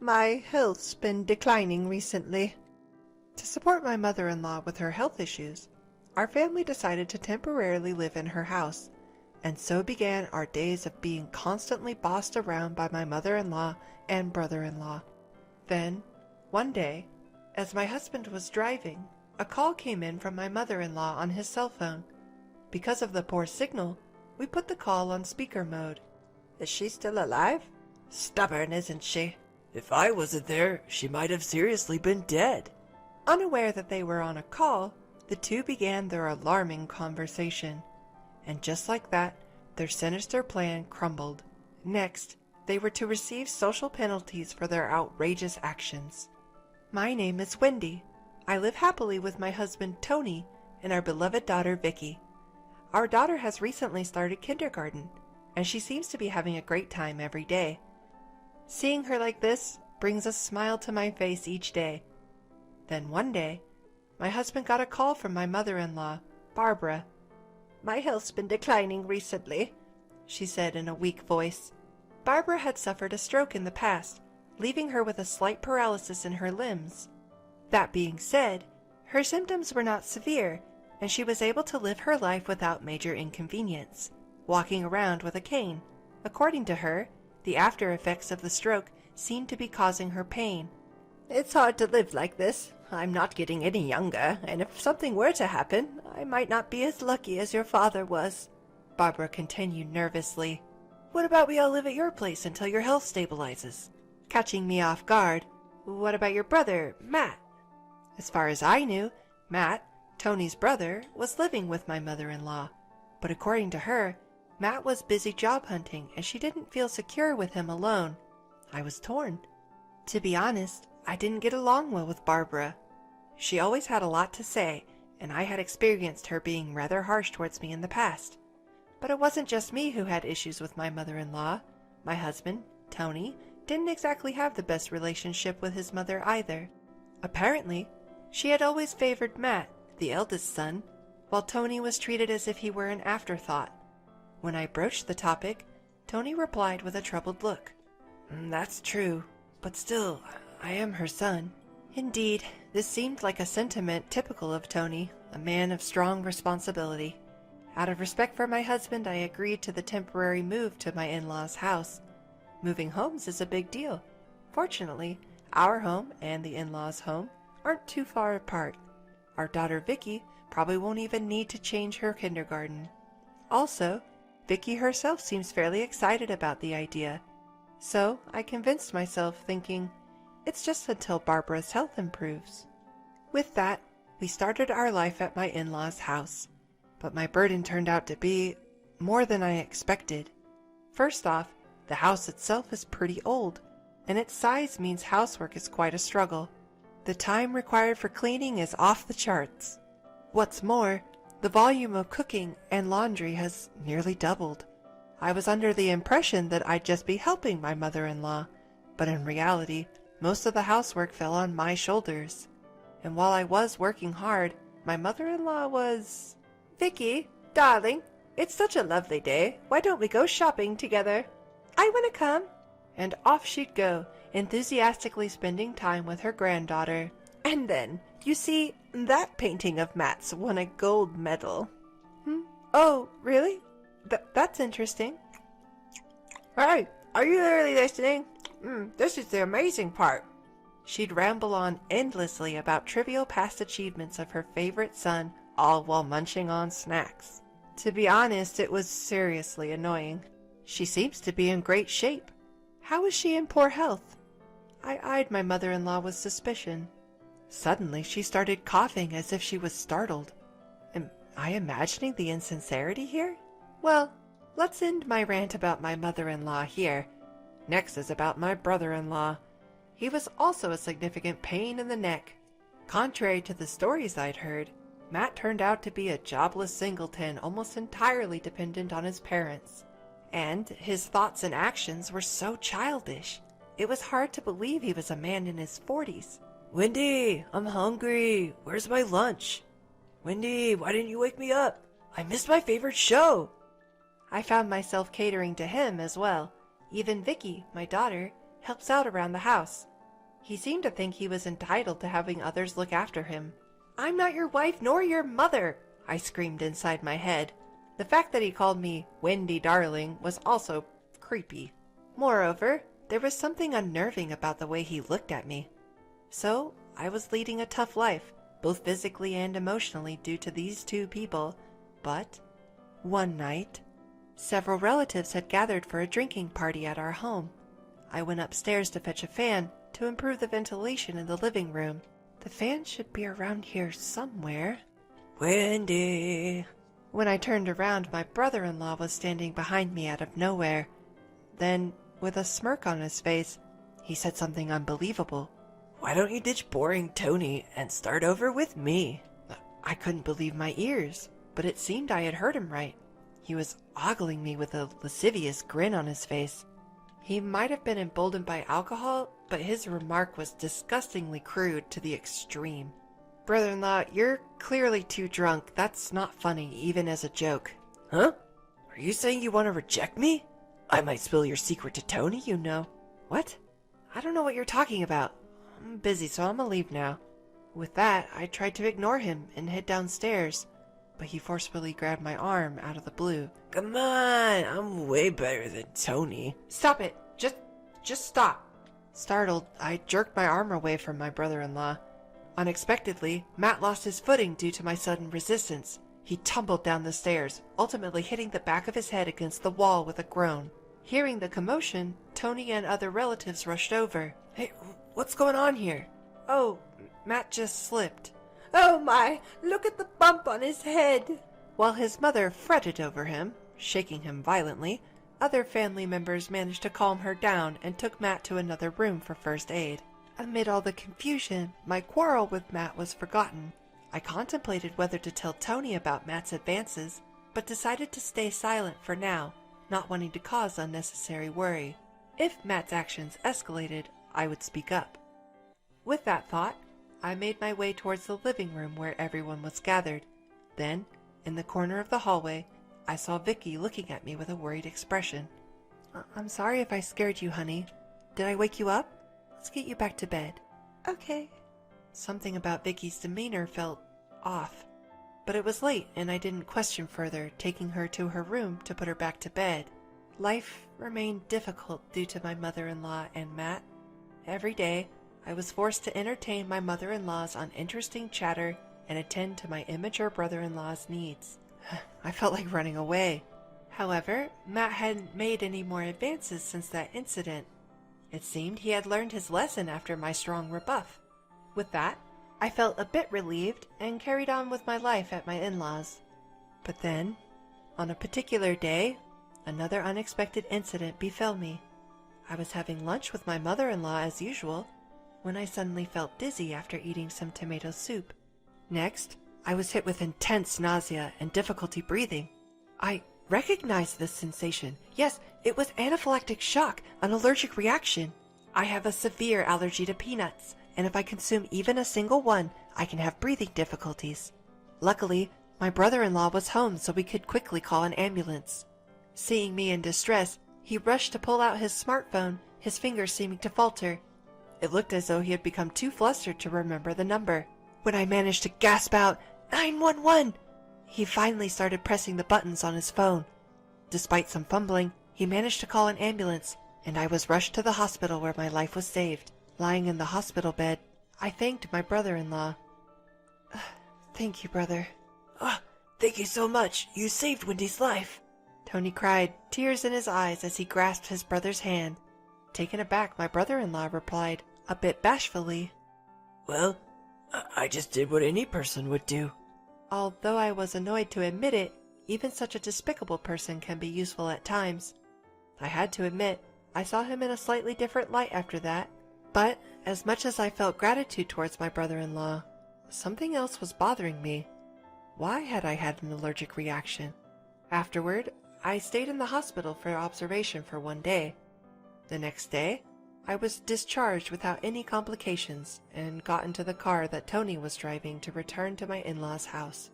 My health's been declining recently. To support my mother-in-law with her health issues, our family decided to temporarily live in her house, and so began our days of being constantly bossed around by my mother-in-law and brother-in-law. Then, one day, as my husband was driving, a call came in from my mother-in-law on his cell phone. Because of the poor signal, we put the call on speaker mode. Is she still alive? Stubborn, isn't she? If I wasn't there, she might have seriously been dead. Unaware that they were on a call, the two began their alarming conversation. And just like that, their sinister plan crumbled. Next, they were to receive social penalties for their outrageous actions. My name is Wendy. I live happily with my husband Tony and our beloved daughter Vicky. Our daughter has recently started kindergarten, and she seems to be having a great time every day. Seeing her like this brings a smile to my face each day. Then one day, my husband got a call from my mother-in-law, Barbara. My health's been declining recently, she said in a weak voice. Barbara had suffered a stroke in the past, leaving her with a slight paralysis in her limbs. That being said, her symptoms were not severe, and she was able to live her life without major inconvenience, walking around with a cane. According to her, the after effects of the stroke seemed to be causing her pain. It's hard to live like this. I'm not getting any younger, and if something were to happen, I might not be as lucky as your father was, Barbara continued nervously. What about we all live at your place until your health stabilizes? Catching me off guard, what about your brother, Matt? As far as I knew, Matt, Tony's brother, was living with my mother-in-law, but according to her, Matt was busy job hunting and she didn't feel secure with him alone. I was torn. To be honest, I didn't get along well with Barbara. She always had a lot to say, and I had experienced her being rather harsh towards me in the past. But it wasn't just me who had issues with my mother-in-law. My husband, Tony, didn't exactly have the best relationship with his mother either. Apparently, she had always favored Matt, the eldest son, while Tony was treated as if he were an afterthought. When I broached the topic, Tony replied with a troubled look. That's true, but still, I am her son. Indeed, this seemed like a sentiment typical of Tony, a man of strong responsibility. Out of respect for my husband, I agreed to the temporary move to my in-laws' house. Moving homes is a big deal. Fortunately, our home and the in-laws' home aren't too far apart. Our daughter Vicky probably won't even need to change her kindergarten. Also, Vicky herself seems fairly excited about the idea. So I convinced myself, thinking, it's just until Barbara's health improves. With that, we started our life at my in-laws' house. But my burden turned out to be more than I expected. First off, the house itself is pretty old, and its size means housework is quite a struggle. The time required for cleaning is off the charts. What's more, the volume of cooking and laundry has nearly doubled. I was under the impression that I'd just be helping my mother-in-law, but in reality, most of the housework fell on my shoulders. And while I was working hard, my mother-in-law was... Vicky, darling, it's such a lovely day. Why don't we go shopping together? I want to come. And off she'd go, enthusiastically spending time with her granddaughter. And then, you see, that painting of Matt's won a gold medal. Oh, really? That's interesting. Hey, are you really listening? This is the amazing part. She'd ramble on endlessly about trivial past achievements of her favorite son, all while munching on snacks. To be honest, it was seriously annoying. She seems to be in great shape. How is she in poor health? I eyed my mother-in-law with suspicion. Suddenly, she started coughing as if she was startled. Am I imagining the insincerity here? Well, let's end my rant about my mother-in-law here. Next is about my brother-in-law. He was also a significant pain in the neck. Contrary to the stories I'd heard, Matt turned out to be a jobless singleton almost entirely dependent on his parents. And his thoughts and actions were so childish. It was hard to believe he was a man in his 40s. Wendy, I'm hungry. Where's my lunch? Wendy, why didn't you wake me up? I missed my favorite show. I found myself catering to him as well. Even Vicky, my daughter, helps out around the house. He seemed to think he was entitled to having others look after him. "I'm not your wife nor your mother," I screamed inside my head. The fact that he called me Wendy Darling was also creepy. Moreover, there was something unnerving about the way he looked at me. So, I was leading a tough life, both physically and emotionally due to these two people, but one night, several relatives had gathered for a drinking party at our home. I went upstairs to fetch a fan to improve the ventilation in the living room. The fan should be around here somewhere. Wendy. When I turned around, my brother-in-law was standing behind me out of nowhere. Then, with a smirk on his face, he said something unbelievable. Why don't you ditch boring Tony and start over with me? I couldn't believe my ears, but it seemed I had heard him right. He was ogling me with a lascivious grin on his face. He might have been emboldened by alcohol, but his remark was disgustingly crude to the extreme. "Brother-in-law, you're clearly too drunk. That's not funny, even as a joke." Huh? Are you saying you want to reject me? I might spill your secret to Tony, you know. What? I don't know what you're talking about. I'm busy, so I'm gonna leave now. With that, I tried to ignore him and head downstairs, but he forcefully grabbed my arm out of the blue. Come on, I'm way better than Tony. "Stop it! Just stop!" Startled, I jerked my arm away from my brother-in-law. Unexpectedly, Matt lost his footing due to my sudden resistance. He tumbled down the stairs, ultimately hitting the back of his head against the wall with a groan. Hearing the commotion, Tony and other relatives rushed over. Hey, what's going on here? "Oh, Matt just slipped." Oh my, look at the bump on his head. While his mother fretted over him, shaking him violently, other family members managed to calm her down and took Matt to another room for first aid. Amid all the confusion, my quarrel with Matt was forgotten. I contemplated whether to tell Tony about Matt's advances, but decided to stay silent for now, not wanting to cause unnecessary worry. If Matt's actions escalated, I would speak up. With that thought, I made my way towards the living room where everyone was gathered. Then, in the corner of the hallway, I saw Vicky looking at me with a worried expression. "I'm sorry if I scared you, honey. Did I wake you up? Let's get you back to bed." Okay. Something about Vicky's demeanor felt off, but it was late and I didn't question further, taking her to her room to put her back to bed. Life remained difficult due to my mother-in-law and Matt. Every day, I was forced to entertain my mother-in-law's uninteresting chatter and attend to my immature brother-in-law's needs. I felt like running away. However, Matt hadn't made any more advances since that incident. It seemed he had learned his lesson after my strong rebuff. With that, I felt a bit relieved and carried on with my life at my in-laws. But then, on a particular day, another unexpected incident befell me. I was having lunch with my mother-in-law as usual, when I suddenly felt dizzy after eating some tomato soup. Next, I was hit with intense nausea and difficulty breathing. I recognized this sensation. Yes, it was anaphylactic shock, an allergic reaction. I have a severe allergy to peanuts, and if I consume even a single one, I can have breathing difficulties. Luckily, my brother-in-law was home so we could quickly call an ambulance. Seeing me in distress, he rushed to pull out his smartphone, his fingers seeming to falter. It looked as though he had become too flustered to remember the number. When I managed to gasp out, 911! He finally started pressing the buttons on his phone. Despite some fumbling, he managed to call an ambulance, and I was rushed to the hospital where my life was saved. Lying in the hospital bed, I thanked my brother-in-law. "Thank you, brother." Thank you so much. You saved Wendy's life. Tony cried, tears in his eyes as he grasped his brother's hand. Taken aback, my brother-in-law replied, a bit bashfully, Well, I just did what any person would do. Although I was annoyed to admit it, even such a despicable person can be useful at times. I had to admit, I saw him in a slightly different light after that. But, as much as I felt gratitude towards my brother-in-law, something else was bothering me. Why had I had an allergic reaction? Afterward, I stayed in the hospital for observation for one day. The next day, I was discharged without any complications and got into the car that Tony was driving to return to my in-laws' house.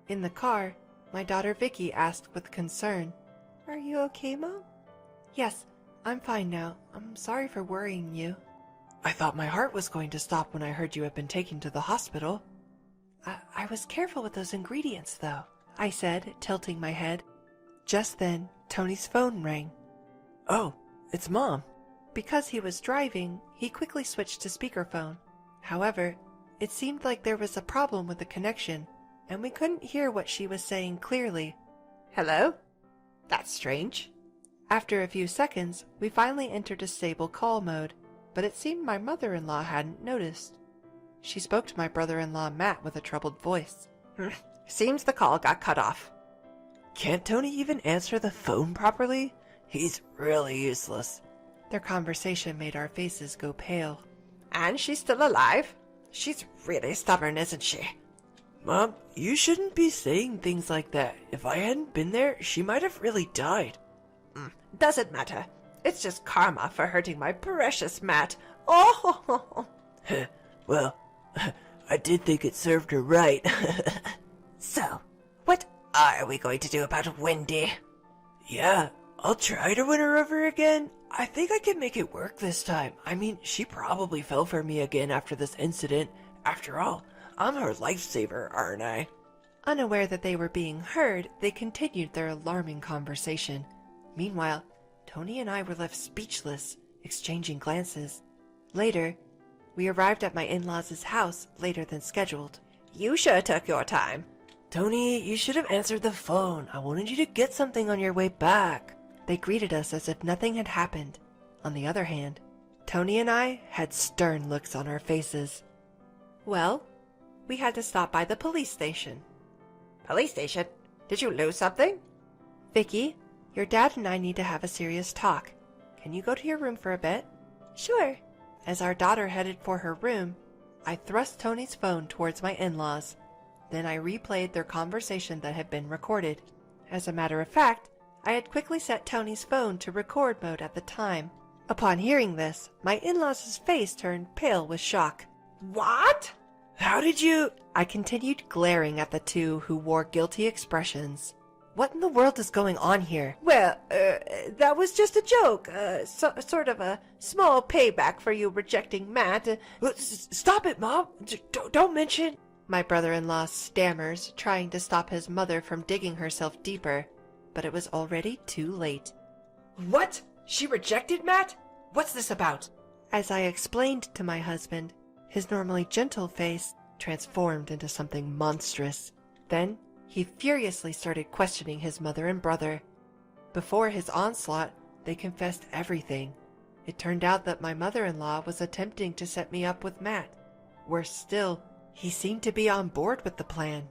In the car, my daughter Vicky asked with concern, "Are you okay, Mom?" "Yes, I'm fine now. I'm sorry for worrying you." I thought my heart was going to stop when I heard you had been taken to the hospital. I was careful with those ingredients, though, I said, tilting my head. Just then, Tony's phone rang. Oh, it's Mom. Because he was driving, he quickly switched to speakerphone. However, it seemed like there was a problem with the connection, and we couldn't hear what she was saying clearly. Hello? That's strange. After a few seconds, we finally entered a stable call mode, but it seemed my mother-in-law hadn't noticed. She spoke to my brother-in-law Matt with a troubled voice. Seems the call got cut off. Can't Tony even answer the phone properly? He's really useless. Their conversation made our faces go pale. And she's still alive? She's really stubborn, isn't she? Mom, you shouldn't be saying things like that. If I hadn't been there, she might have really died. Doesn't matter. It's just karma for hurting my precious Matt. Oh! Well, I did think it served her right. So, what are we going to do about Wendy? Yeah, I'll try to win her over again. I think I can make it work this time. I mean, she probably fell for me again after this incident. After all, I'm her lifesaver, aren't I? Unaware that they were being heard, they continued their alarming conversation. Meanwhile, Tony and I were left speechless, exchanging glances. Later, we arrived at my in-laws' house later than scheduled. You sure took your time. Tony, you should have answered the phone. I wanted you to get something on your way back. They greeted us as if nothing had happened. On the other hand, Tony and I had stern looks on our faces. Well, we had to stop by the police station. Police station? Did you lose something? Vicky, your dad and I need to have a serious talk. Can you go to your room for a bit? Sure. As our daughter headed for her room, I thrust Tony's phone towards my in-laws. Then I replayed their conversation that had been recorded. As a matter of fact, I had quickly set Tony's phone to record mode at the time. Upon hearing this, my in-laws' face turned pale with shock. What? How did you... I continued glaring at the two who wore guilty expressions. What in the world is going on here? Well, that was just a joke. Sort of a small payback for you rejecting Matt. Stop it, Mom. Don't mention... My brother-in-law stammers, trying to stop his mother from digging herself deeper. But it was already too late. What? She rejected Matt? What's this about? As I explained to my husband, his normally gentle face transformed into something monstrous. Then he furiously started questioning his mother and brother. Before his onslaught, they confessed everything. It turned out that my mother-in-law was attempting to set me up with Matt. Worse still, he seemed to be on board with the plan.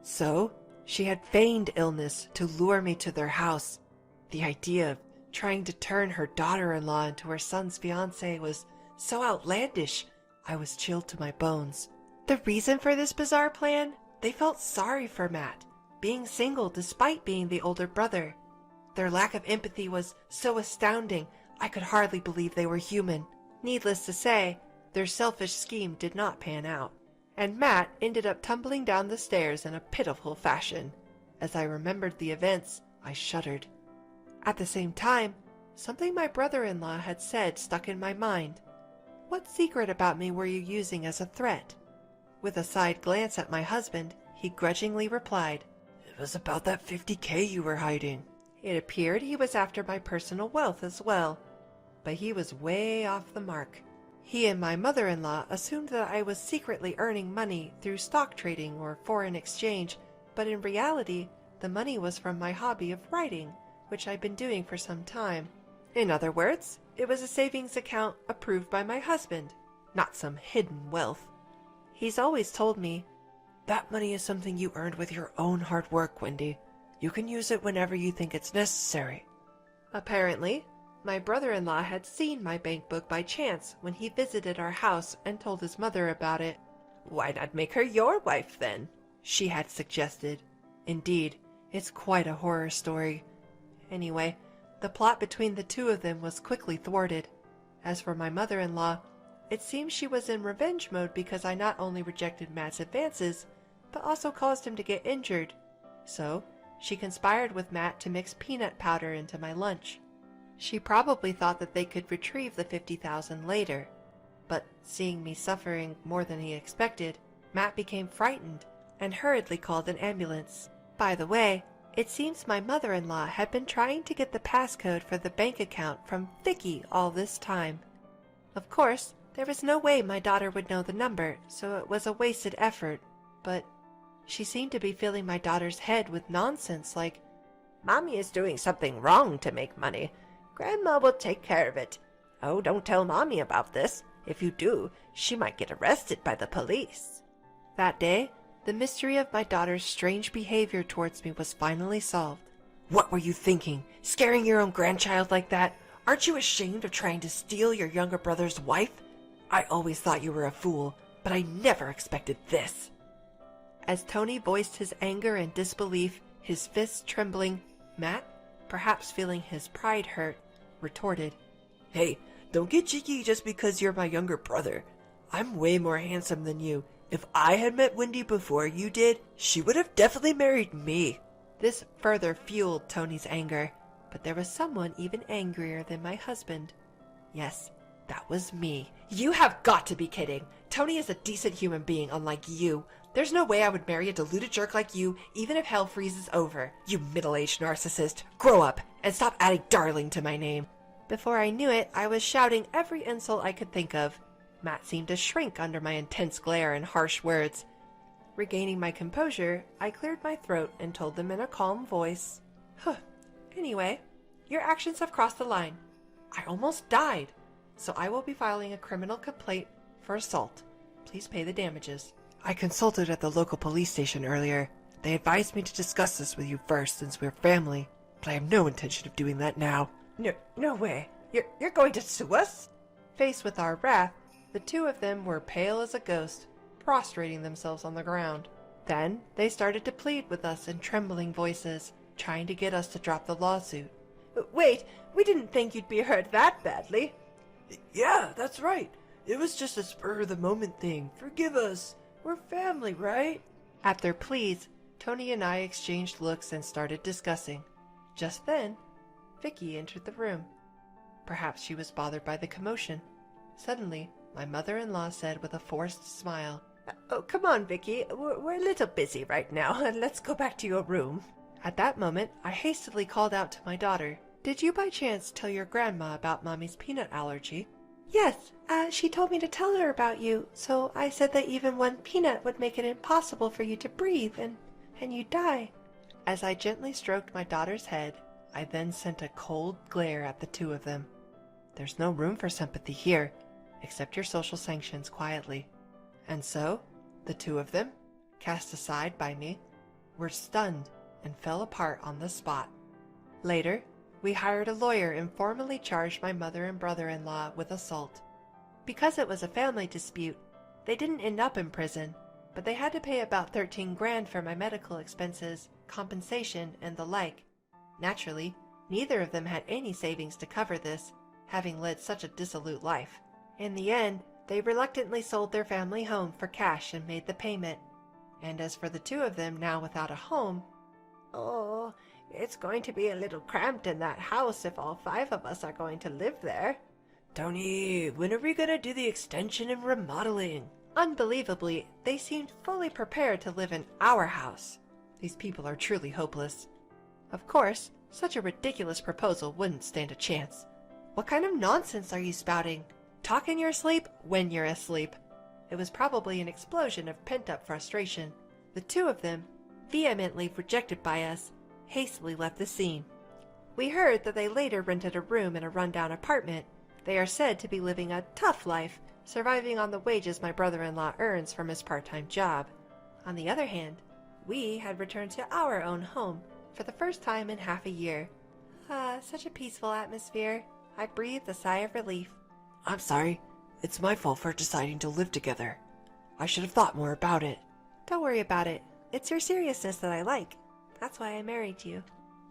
So, she had feigned illness to lure me to their house. The idea of trying to turn her daughter-in-law into her son's fiancé was so outlandish, I was chilled to my bones. The reason for this bizarre plan? They felt sorry for Matt, being single despite being the older brother. Their lack of empathy was so astounding, I could hardly believe they were human. Needless to say, their selfish scheme did not pan out, and Matt ended up tumbling down the stairs in a pitiful fashion. As I remembered the events, I shuddered. At the same time, something my brother-in-law had said stuck in my mind. What secret about me were you using as a threat? With a side glance at my husband, he grudgingly replied, It was about that $50K you were hiding. It appeared he was after my personal wealth as well, but he was way off the mark. He and my mother-in-law assumed that I was secretly earning money through stock trading or foreign exchange, but in reality, the money was from my hobby of writing, which I'd been doing for some time. In other words, it was a savings account approved by my husband, not some hidden wealth. He's always told me, That money is something you earned with your own hard work, Wendy. You can use it whenever you think it's necessary. Apparently, my brother-in-law had seen my bank book by chance when he visited our house and told his mother about it. Why not make her your wife then? She had suggested. Indeed, it's quite a horror story. Anyway, the plot between the two of them was quickly thwarted. As for my mother-in-law, it seems she was in revenge mode because I not only rejected Matt's advances, but also caused him to get injured. So, she conspired with Matt to mix peanut powder into my lunch. She probably thought that they could retrieve the $50,000 later. But seeing me suffering more than he expected, Matt became frightened and hurriedly called an ambulance. By the way, it seems my mother-in-law had been trying to get the passcode for the bank account from Vicky all this time. Of course, there was no way my daughter would know the number, so it was a wasted effort, but she seemed to be filling my daughter's head with nonsense like, Mommy is doing something wrong to make money. Grandma will take care of it. Oh, don't tell Mommy about this. If you do, she might get arrested by the police. That day, the mystery of my daughter's strange behavior towards me was finally solved. What were you thinking? Scaring your own grandchild like that? Aren't you ashamed of trying to steal your younger brother's wife? I always thought you were a fool, but I never expected this. As Tony voiced his anger and disbelief, his fists trembling, Matt, perhaps feeling his pride hurt, retorted, Hey, don't get cheeky just because you're my younger brother. I'm way more handsome than you. If I had met Wendy before you did, she would have definitely married me. This further fueled Tony's anger, but there was someone even angrier than my husband. Yes, that was me. You have got to be kidding. Tony is a decent human being unlike you. There's no way I would marry a deluded jerk like you, even if hell freezes over. You middle-aged narcissist. Grow up and stop adding darling to my name. Before I knew it, I was shouting every insult I could think of. Matt seemed to shrink under my intense glare and harsh words. Regaining my composure, I cleared my throat and told them in a calm voice, Anyway, your actions have crossed the line. I almost died, so I will be filing a criminal complaint for assault. Please pay the damages. I consulted at the local police station earlier. They advised me to discuss this with you first since we're family, but I have no intention of doing that now. No way. You're going to sue us? Faced with our wrath, the two of them were pale as a ghost, prostrating themselves on the ground. Then they started to plead with us in trembling voices, trying to get us to drop the lawsuit. Wait, we didn't think you'd be hurt that badly. Yeah, that's right. It was just a spur-of-the-moment thing. Forgive us. We're family, right? At their pleas, Tony and I exchanged looks and started discussing. Just then, Vicky entered the room. Perhaps she was bothered by the commotion. Suddenly, my mother-in-law said with a forced smile, Oh, come on, Vicky. We're a little busy right now. Let's go back to your room. At that moment, I hastily called out to my daughter, Did you by chance tell your grandma about Mommy's peanut allergy? Yes, she told me to tell her about you, so I said that even one peanut would make it impossible for you to breathe, and you'd die. As I gently stroked my daughter's head, I then sent a cold glare at the two of them. There's no room for sympathy here. Accept your social sanctions quietly. And so, the two of them, cast aside by me, were stunned and fell apart on the spot. Later, we hired a lawyer and formally charged my mother and brother-in-law with assault. Because it was a family dispute, they didn't end up in prison, but they had to pay about 13 grand for my medical expenses, compensation, and the like. Naturally, neither of them had any savings to cover this, having led such a dissolute life. In the end, they reluctantly sold their family home for cash and made the payment. And as for the two of them now without a home, Oh, it's going to be a little cramped in that house if all 5 of us are going to live there. Tony, when are we gonna do the extension and remodeling? unbelievably, they seemed fully prepared to live in our house. These people are truly hopeless. Of course, such a ridiculous proposal wouldn't stand a chance. What kind of nonsense are you spouting? Talk in your sleep when you're asleep. It was probably an explosion of pent-up frustration. The two of them, vehemently rejected by us, hastily left the scene. We heard that they later rented a room in a rundown apartment. They are said to be living a tough life, surviving on the wages my brother-in-law earns from his part-time job. On the other hand, we had returned to our own home for the first time in half a year. Such a peaceful atmosphere. I breathed a sigh of relief. I'm sorry. It's my fault for deciding to live together. I should have thought more about it. Don't worry about it. It's your seriousness that I like. That's why I married you.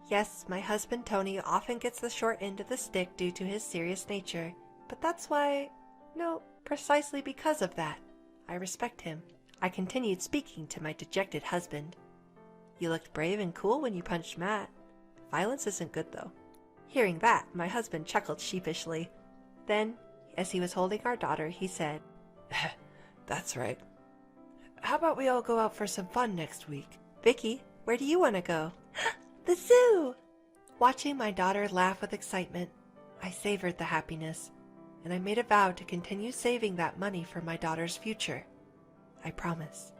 Yes, my husband Tony often gets the short end of the stick due to his serious nature. But that's why... No, precisely because of that. I respect him. I continued speaking to my dejected husband. You looked brave and cool when you punched Matt. Violence isn't good, though. Hearing that, my husband chuckled sheepishly. Then, As he was holding our daughter, he said, That's right. How about we all go out for some fun next week? Vicky, where do you want to go? "The zoo!" Watching my daughter laugh with excitement, I savored the happiness, and I made a vow to continue saving that money for my daughter's future. I promise.